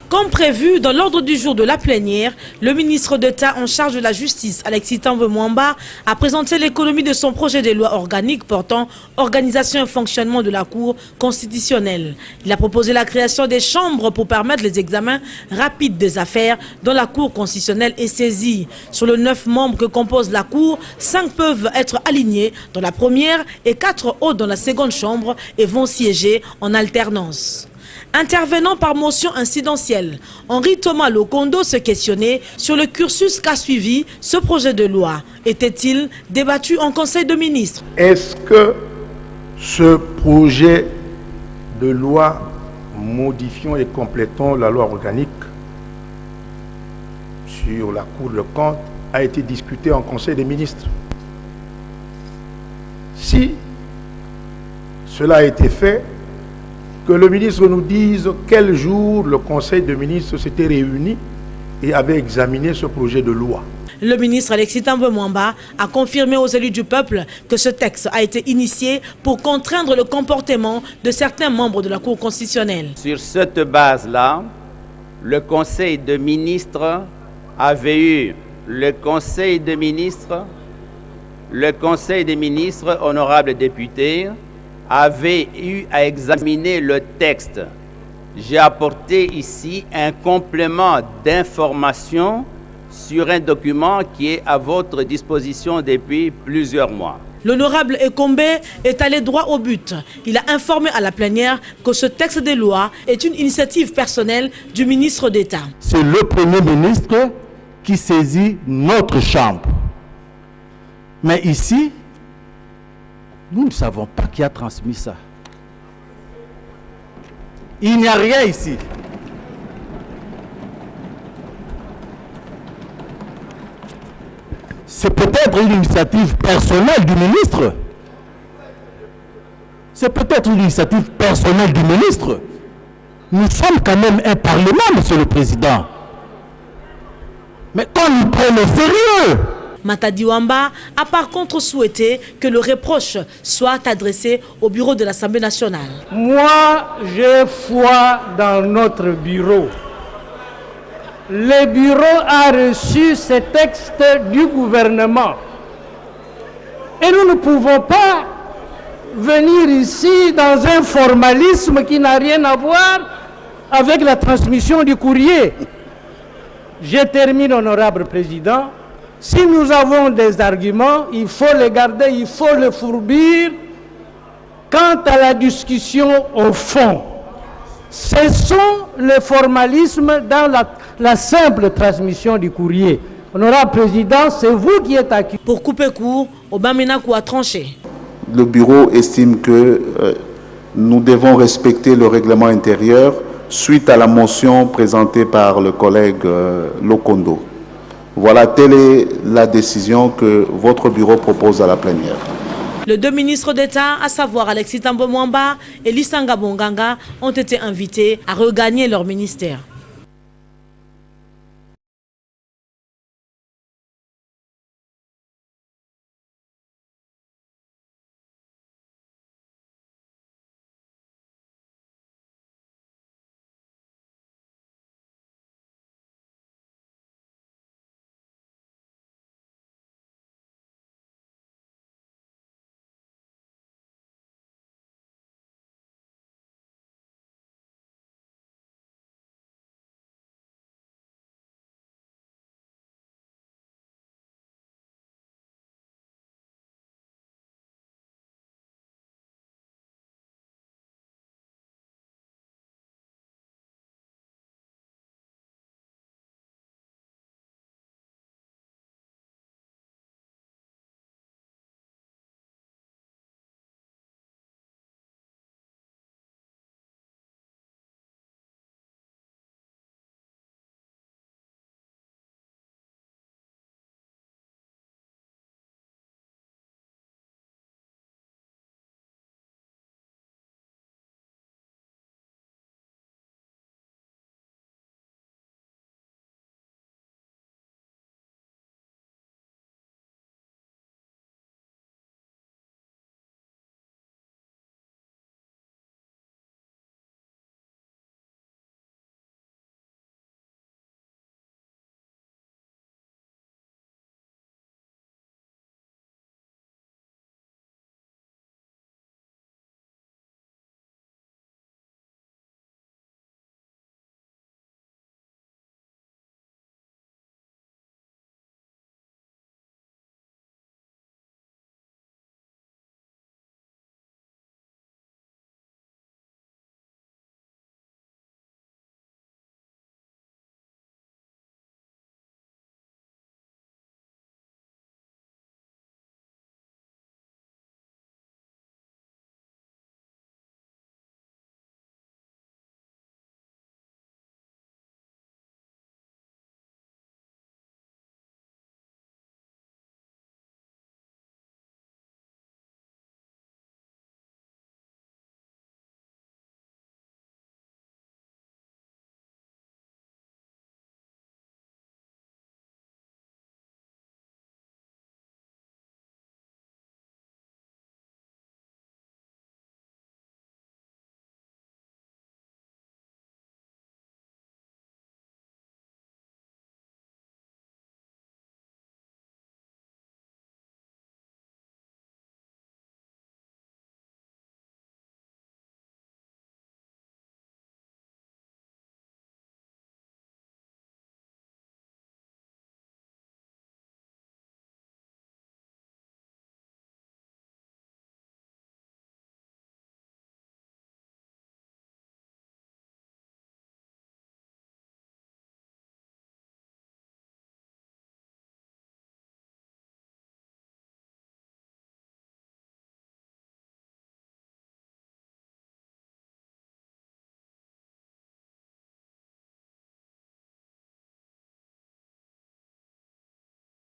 Comme prévu dans l'ordre du jour de la plénière, le ministre d'État en charge de la justice, Alexis Thambwe Mwamba, a présenté l'économie de son projet de loi organique portant organisation et fonctionnement de la Cour constitutionnelle. Il a proposé la création des chambres pour permettre les examens rapides des affaires dont la Cour constitutionnelle est saisie. Sur les 9 membres que compose la Cour, 5 peuvent être alignés dans la première et 4 autres dans la seconde chambre et vont siéger en alternance. Intervenant par motion incidentielle, Henri Thomas Lokondo se questionnait sur le cursus qu'a suivi ce projet de loi. Était-il débattu en Conseil de ministres? Est-ce que ce projet de loi modifiant et complétant la loi organique sur la Cour de compte a été discuté en Conseil des ministres? Si cela a été fait, que le ministre nous dise quel jour le Conseil des ministres s'était réuni et avait examiné ce projet de loi. Le ministre Alexis Thambwe Mwamba a confirmé aux élus du peuple que ce texte a été initié pour contraindre le comportement de certains membres de la Cour constitutionnelle. Sur cette base-là, le Conseil des ministres avait eu le Conseil des ministres, honorables députés, avait eu à examiner le texte. J'ai apporté ici un complément d'information sur un document qui est à votre disposition depuis plusieurs mois. L'honorable Ekombe est allé droit au but. Il a informé à la plénière que ce texte de loi est une initiative personnelle du ministre d'État. C'est le Premier ministre qui saisit notre chambre. Mais ici, nous ne savons pas qui a transmis ça. Il n'y a rien ici. C'est peut-être une initiative personnelle du ministre. C'est peut-être une initiative personnelle du ministre. Nous sommes quand même un parlement, Monsieur le Président. Mais quand nous prenons au sérieux, Matadi Wamba a par contre souhaité que le reproche soit adressé au bureau de l'Assemblée nationale. Moi, j'ai foi dans notre bureau. Le bureau a reçu ces textes du gouvernement. Et nous ne pouvons pas venir ici dans un formalisme qui n'a rien à voir avec la transmission du courrier. Je termine, honorable président. Si nous avons des arguments, il faut les garder, il faut les fourbir. Quant à la discussion au fond, cessons le formalisme dans la simple transmission du courrier. Honorable président, c'est vous qui êtes acquis. Pour couper court, Obamenakou a tranché. Le bureau estime que nous devons respecter le règlement intérieur suite à la motion présentée par le collègue Lokondo. Voilà, telle est la décision que votre bureau propose à la plénière. Les 2 ministres d'État, à savoir Alexis Thambwe Mwamba et Lisanga Bonganga, ont été invités à regagner leur ministère.